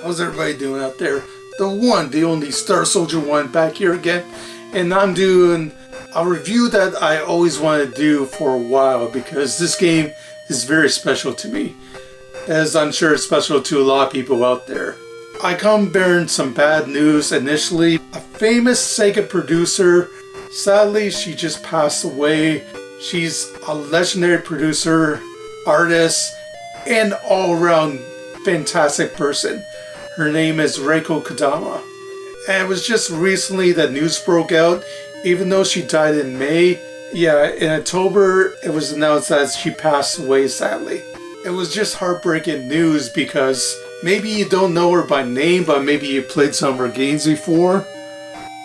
How's everybody doing out there? The one, the only Star Soldier 1 back here again. And I'm doing a review that I always wanted to do for a while because this game is very special to me. As I'm sure it's special to a lot of people out there. I come bearing some bad news initially. A famous Sega producer, sadly she just passed away. She's a legendary producer, artist, and all-around fantastic person. Her name is Rieko Kodama. And it was just recently that news broke out, even though she died in May. Yeah, in October it was announced that she passed away sadly. It was just heartbreaking news because maybe you don't know her by name, but maybe you played some of her games before.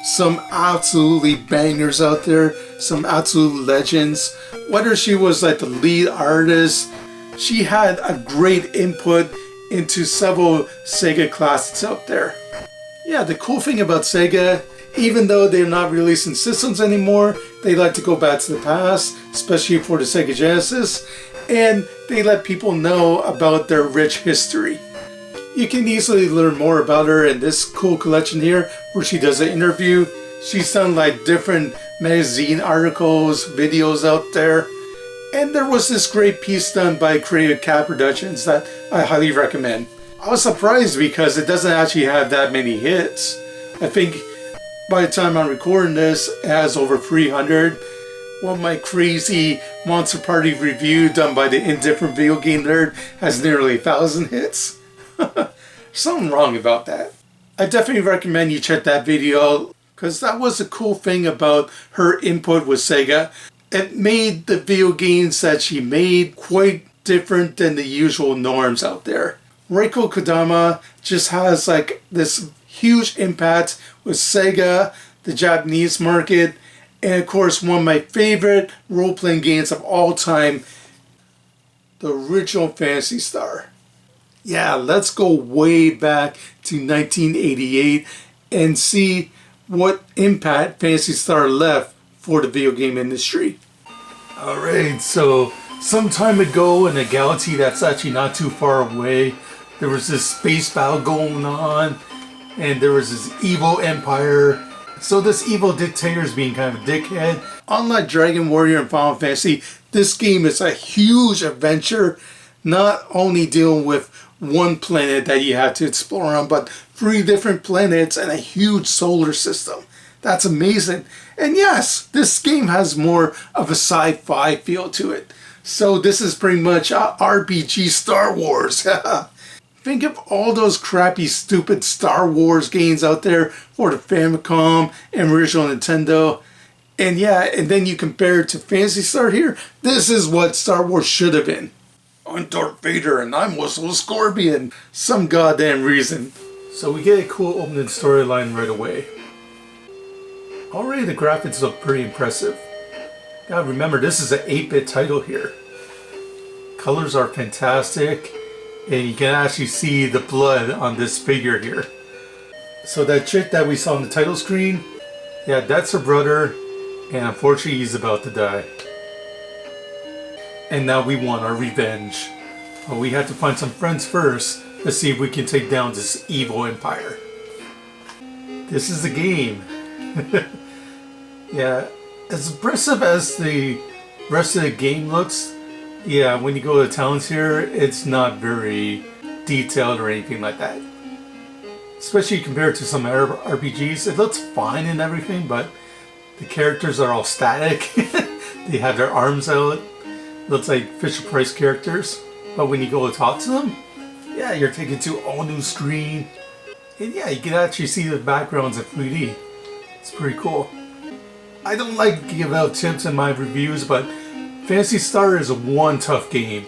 Some absolutely bangers out there, some absolute legends. Whether she was like the lead artist, she had a great input into several Sega classics out there. Yeah, the cool thing about Sega, even though they're not releasing systems anymore, they like to go back to the past, especially for the Sega Genesis, and they let people know about their rich history. You can easily learn more about her in this cool collection here where she does an interview. She's done like different magazine articles, videos out there. And there was this great piece done by Creative Cat Productions that I highly recommend. I was surprised because it doesn't actually have that many hits. I think by the time I'm recording this, it has over 300. Well, my crazy Monster Party review done by the Indifferent Video Game Nerd has nearly 1,000 hits. Something wrong about that. I definitely recommend you check that video out because that was the cool thing about her input with Sega. It made the video games that she made quite different than the usual norms out there. Rieko Kodama just has like this huge impact with Sega, the Japanese market, and of course one of my favorite role-playing games of all time, the original Phantasy Star. Yeah, let's go way back to 1988 and see what impact Phantasy Star left for the video game industry. Alright, so some time ago in a galaxy that's actually not too far away, there was this space battle going on, and there was this evil empire. So this evil dictator is being kind of a dickhead. Unlike Dragon Warrior and Final Fantasy, this game is a huge adventure, not only dealing with one planet that you have to explore on, but 3 different planets and a huge solar system. That's amazing. And yes, this game has more of a sci-fi feel to it. So this is pretty much a RPG Star Wars. Think of all those crappy, stupid Star Wars games out there for the Famicom and original Nintendo. And yeah, and then you compare it to Phantasy Star here. This is what Star Wars should have been. I'm Darth Vader and I'm Whistle Scorpion. Some goddamn reason. So we get a cool opening storyline right away. Already the graphics look pretty impressive. Now remember, this is an 8-bit title here. Colors are fantastic, and you can actually see the blood on this figure here. So that chick that we saw on the title screen, yeah, that's her brother, and unfortunately he's about to die. And now we want our revenge. But we have to find some friends first to see if we can take down this evil empire. This is the game. Yeah, as impressive as the rest of the game looks, yeah, when you go to the towns here, it's not very detailed or anything like that. Especially compared to some other RPGs, it looks fine and everything, but the characters are all static. They have their arms out. Looks like Fisher-Price characters. But when you go to talk to them, yeah, you're taken to all new screen. And yeah, you can actually see the backgrounds in 3D. It's pretty cool. I don't like to give out tips in my reviews, but Phantasy Star is one tough game.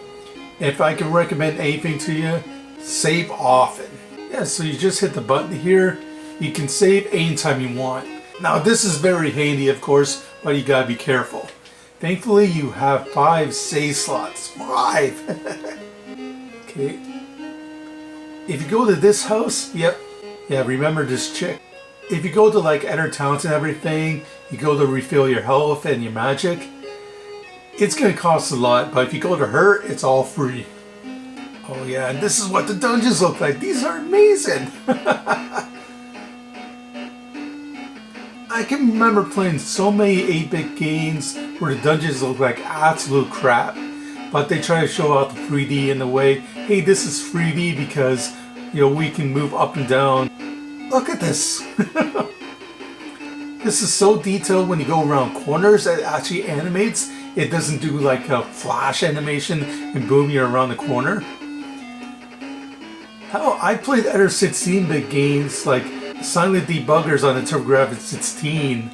If I can recommend anything to you, save often. Yeah, so you just hit the button here. You can save anytime you want. Now this is very handy, of course, but you gotta be careful. Thankfully you have 5 save slots. 5! Okay. If you go to this house, yep. Yeah, remember this chick. If you go to like other towns and everything, you go to refill your health and your magic, it's going to cost a lot, but if you go to her, it's all free. Oh yeah, and this is what the dungeons look like. These are amazing. I can remember playing so many 8-bit games where the dungeons look like absolute crap. But they try to show out the 3D in a way. Hey, this is 3D because, you know, we can move up and down. Look at this. This is so detailed when you go around corners, it actually animates. It doesn't do like a flash animation and boom, you're around the corner. Hell, I played other 16-bit games like Silent Debuggers on the TurboGrafx 16,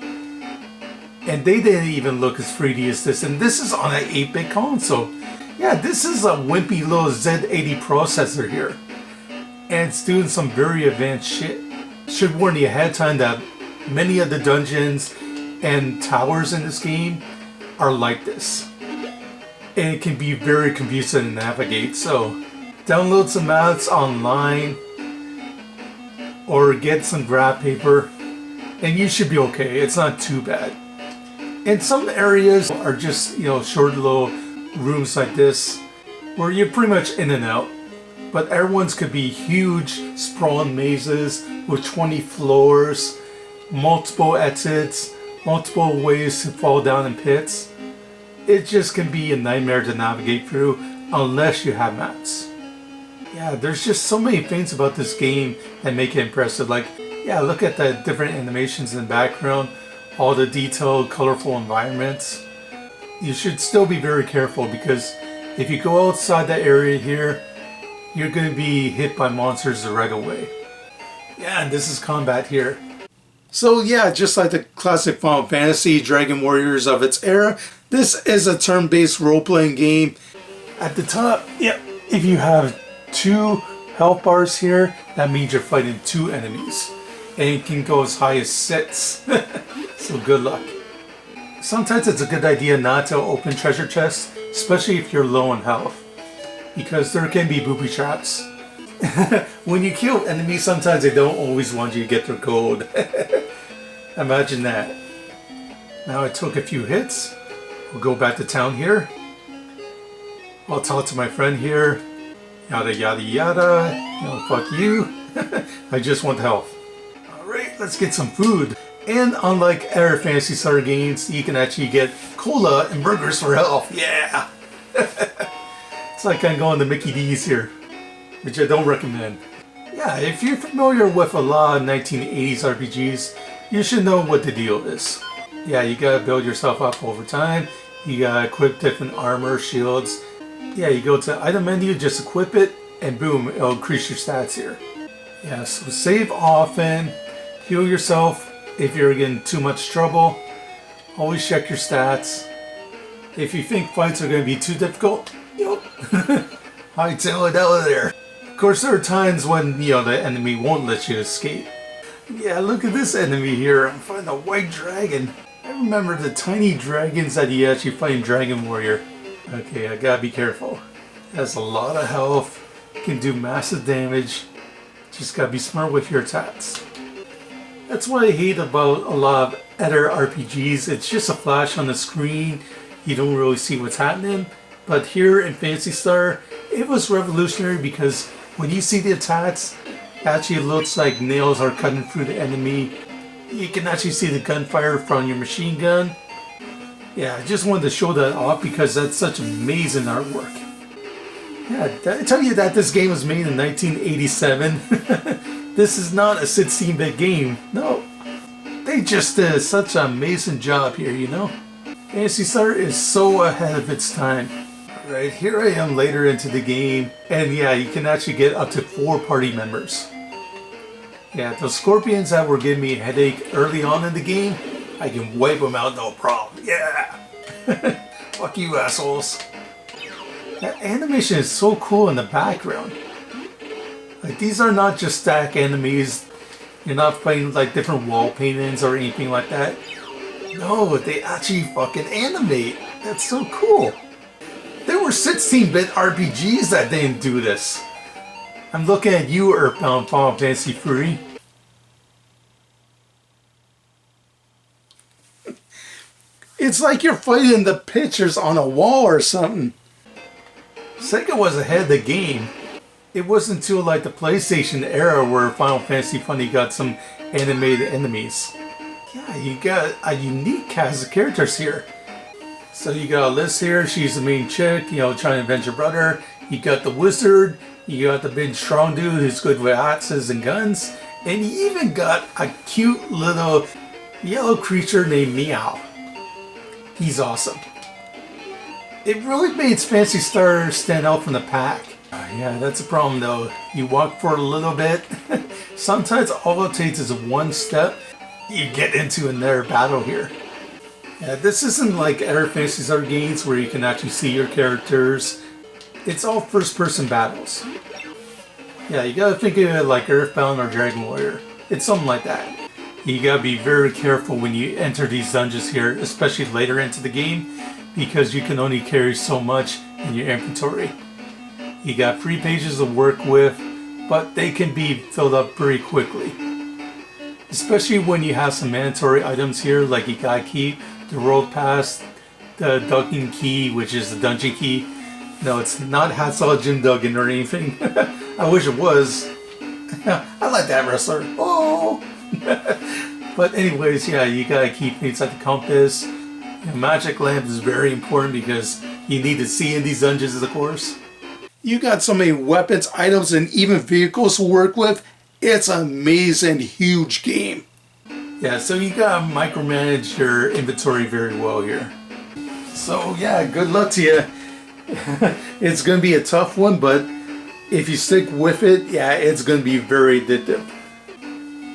and they didn't even look as 3D as this, and this is on an 8-bit console. Yeah, this is a wimpy little Z80 processor here, and it's doing some very advanced shit. Should warn you ahead of time that many of the dungeons and towers in this game are like this, and it can be very confusing to navigate, so download some maps online or get some graph paper and you should be okay. It's not too bad. And some areas are just, you know, short little rooms like this where you're pretty much in and out. But other ones could be huge sprawling mazes with 20 floors, multiple exits, multiple ways to fall down in pits. It just can be a nightmare to navigate through unless you have maps. Yeah, there's just so many things about this game that make it impressive. Like, yeah, look at the different animations in the background, all the detailed, colorful environments. You should still be very careful because if you go outside that area here, you're going to be hit by monsters right away. Yeah, and this is combat here. So yeah, just like the classic Final Fantasy Dragon Warriors of its era, this is a turn-based role-playing game. At the top, yep, if you have 2 health bars here, that means you're fighting 2 enemies. And it can go as high as 6. So good luck. Sometimes it's a good idea not to open treasure chests, especially if you're low on health, because there can be booby traps. When you kill enemies, sometimes they don't always want you to get their gold. Imagine that. Now I took a few hits. We'll go back to town here. I'll talk to my friend here. Yada yada yada. You know, fuck you. I just want health. Alright, let's get some food. And unlike other Phantasy Star games, you can actually get cola and burgers for health. Yeah! It's like I'm going to Mickey D's here, which I don't recommend. Yeah, if you're familiar with a lot of 1980s RPGs, you should know what the deal is. Yeah, you gotta build yourself up over time. You gotta equip different armor, shields. Yeah, you go to item menu, just equip it, and boom, it'll increase your stats here. Yeah, so save often, heal yourself if you're in too much trouble. Always check your stats. If you think fights are going to be too difficult, yup, hightail it out of there. Of course, there are times when, you know, the enemy won't let you escape. Yeah, look at this enemy here. I'm fighting a white dragon. I remember the tiny dragons that you actually fight in Dragon Warrior. Okay, I gotta be careful. It has a lot of health, can do massive damage. Just gotta be smart with your attacks. That's what I hate about a lot of other RPGs. It's just a flash on the screen. You don't really see what's happening. But here in Phantasy Star, it was revolutionary because when you see the attacks, it actually looks like nails are cutting through the enemy. You can actually see the gunfire from your machine gun. Yeah, I just wanted to show that off because that's such amazing artwork. Yeah, did I tell you that this game was made in 1987? This is not a 16-bit game. No, they just did such an amazing job here, you know? Phantasy Star is so ahead of its time. Alright, here I am later into the game, and yeah, you can actually get up to 4 party members. Yeah, those scorpions that were giving me a headache early on in the game, I can wipe them out no problem. Yeah! Fuck you, assholes. That animation is so cool in the background. Like, these are not just stack enemies. You're not fighting like different wall paintings or anything like that. No, they actually fucking animate. That's so cool. There were 16-bit RPGs that didn't do this. I'm looking at you, Earthbound Final Fantasy 3. It's like you're fighting the pictures on a wall or something. Sega was ahead of the game. It wasn't until like the PlayStation era where Final Fantasy finally got some animated enemies. Yeah, you got a unique cast of characters here. So you got Liz here, she's the main chick, you know, trying to avenge her brother. You got the wizard, you got the big strong dude who's good with axes and guns. And you even got a cute little yellow creature named Meow. He's awesome. It really made Phantasy Star stand out from the pack. Yeah, that's a problem though. You walk for a little bit. Sometimes all it takes is one step. You get into another battle here. Yeah, this isn't like other Phantasy Star games where you can actually see your characters. It's all first-person battles. Yeah, you gotta think of it like Earthbound or Dragon Warrior. It's something like that. You gotta be very careful when you enter these dungeons here, especially later into the game, because you can only carry so much in your inventory. You got 3 pages to work with, but they can be filled up pretty quickly. Especially when you have some mandatory items here, like you gotta keep the road pass, the ducking key, which is the dungeon key. No, it's not Hacksaw Jim Duggan or anything. I wish it was. I like that wrestler. Oh! But anyways, yeah, you gotta keep inside the compass. Magic lamp is very important because you need to see in these dungeons, of course. You got so many weapons, items, and even vehicles to work with. It's an amazing, huge game. Yeah, so you gotta micromanage your inventory very well here. So yeah, good luck to you. It's gonna be a tough one, but if you stick with it, yeah, it's gonna be very addictive.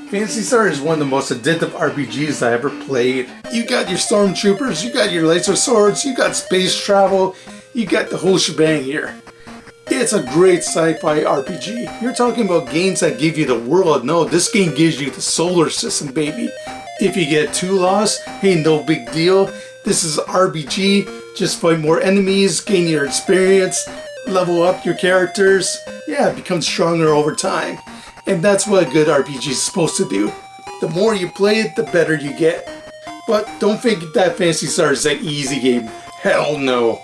Phantasy Star is one of the most addictive RPGs I ever played. You got your stormtroopers, you got your laser swords, you got space travel, you got the whole shebang here. It's a great sci-fi RPG. You're talking about games that give you the world. No, this game gives you the solar system, baby. If you get too lost, hey, no big deal. This is RPG. Just fight more enemies, gain your experience, level up your characters. Yeah, become stronger over time. And that's what a good RPG is supposed to do. The more you play it, the better you get. But don't think that Phantasy Star is an easy game. Hell no.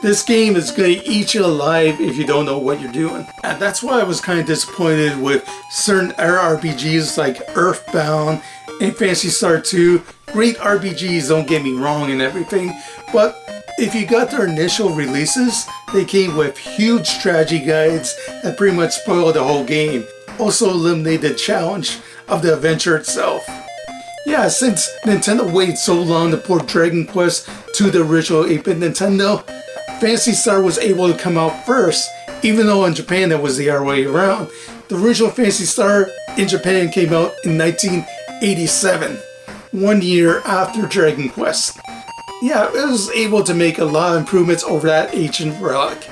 This game is going to eat you alive if you don't know what you're doing. And that's why I was kind of disappointed with certain RPGs like Earthbound and Phantasy Star 2. Great RPGs, don't get me wrong and everything. But if you got their initial releases, they came with huge strategy guides that pretty much spoiled the whole game. Also eliminated the challenge of the adventure itself. Yeah, since Nintendo waited so long to port Dragon Quest to the original 8-bit Nintendo, Phantasy Star was able to come out first, even though in Japan that was the other way around. The original Phantasy Star in Japan came out in 1987, 1 year after Dragon Quest. Yeah, it was able to make a lot of improvements over that ancient relic.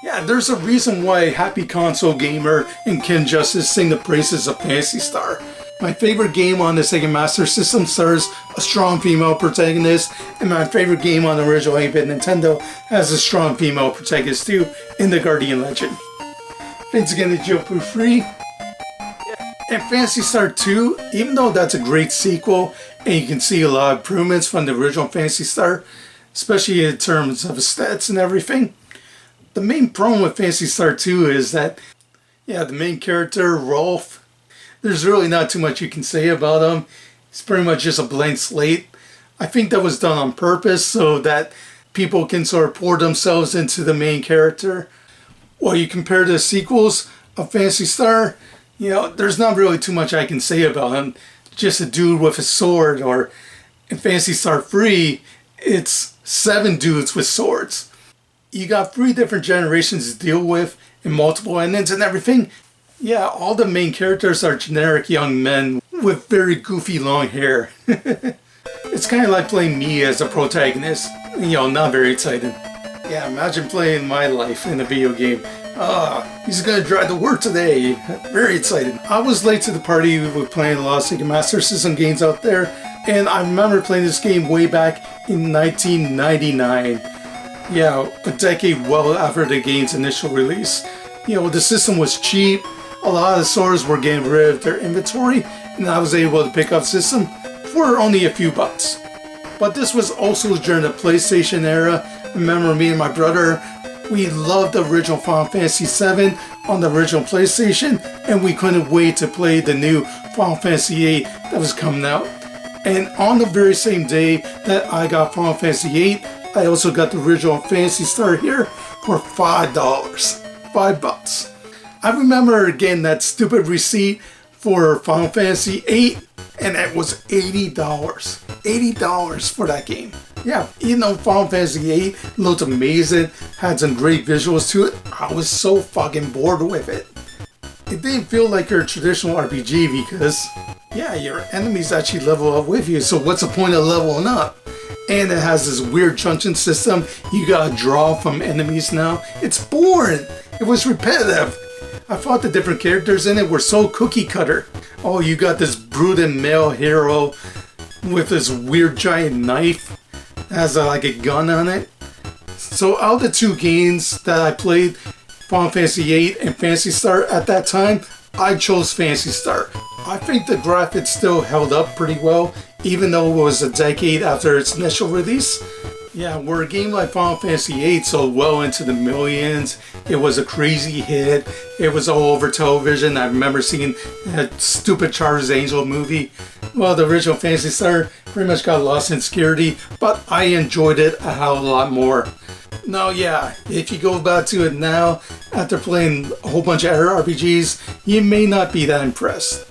Yeah, there's a reason why Happy Console Gamer and Ken Justice sing the praises of Phantasy Star. My favorite game on the Sega Master System stars a strong female protagonist, and my favorite game on the original 8-bit Nintendo has a strong female protagonist too, in the Guardian Legend. Thanks again to Joe Free. And Phantasy Star 2, even though that's a great sequel, and you can see a lot of improvements from the original Phantasy Star, especially in terms of stats and everything, the main problem with Phantasy Star 2 is that, yeah, the main character, Rolf, there's really not too much you can say about him. It's pretty much just a blank slate. I think that was done on purpose so that people can sort of pour themselves into the main character. While you compare the sequels of Phantasy Star, you know, there's not really too much I can say about him. Just a dude with a sword, or in Phantasy Star 3, it's 7 dudes with swords. You got 3 different generations to deal with and multiple endings and everything. Yeah, all the main characters are generic young men with very goofy long hair. It's kind of like playing me as a protagonist. You know, not very exciting. Yeah, imagine playing my life in a video game. He's gonna drive to work today. Very excited. I was late to the party with playing a lot of Sega Master System games out there, and I remember playing this game way back in 1999. Yeah, a decade well after the game's initial release. You know, the system was cheap. A lot of the stores were getting rid of their inventory, and I was able to pick up the system for only a few bucks. But this was also during the PlayStation era. I remember me and my brother We loved the original Final Fantasy VII on the original PlayStation, and we couldn't wait to play the new Final Fantasy VIII that was coming out. And on the very same day that I got Final Fantasy VIII, I also got the original Phantasy Star here for $5. $5. I remember getting that stupid receipt for Final Fantasy VIII, and it was $80. $80 for that game. Yeah, even though Final Fantasy VIII looked amazing, had some great visuals to it, I was so fucking bored with it. It didn't feel like your traditional RPG because, yeah, your enemies actually level up with you, so what's the point of leveling up? And it has this weird junction system. You gotta draw from enemies now. It's boring. It was repetitive. I thought the different characters in it were so cookie cutter. Oh, you got this brooding male hero with this weird giant knife. Has like a gun on it. So out of the two games that I played, Final Fantasy VIII and Phantasy Star at that time, I chose Phantasy Star. I think the graphics still held up pretty well, even though it was a decade after its initial release. Yeah, where a game like Final Fantasy VIII sold well into the millions, it was a crazy hit, it was all over television. I remember seeing that stupid Charlie's Angel movie. Well, the original Phantasy Star pretty much got lost in obscurity, but I enjoyed it a hell of a lot more. Now, yeah, if you go back to it now, after playing a whole bunch of other RPGs, you may not be that impressed.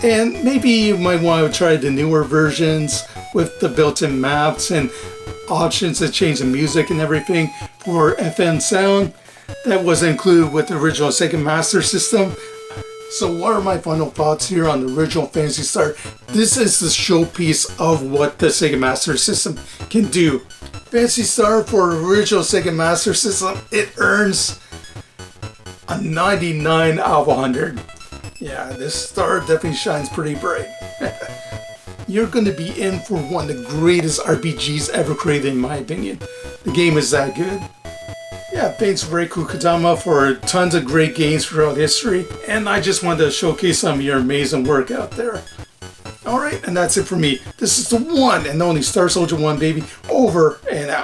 And maybe you might want to try the newer versions with the built-in maps and options to change the music and everything for FM sound. That wasn't included with the original Sega Master System. So what are my final thoughts here on the original Phantasy Star? This is the showpiece of what the Sega Master System can do. Phantasy Star for original Sega Master System, it earns a 99 out of 100. Yeah, this star definitely shines pretty bright. You're going to be in for one of the greatest RPGs ever created, in my opinion. The game is that good. Yeah, thanks Rieko Kodama for tons of great games throughout history, and I just wanted to showcase some of your amazing work out there. Alright, and that's it for me. This is the one and only Star Soldier 1, baby. Over and out.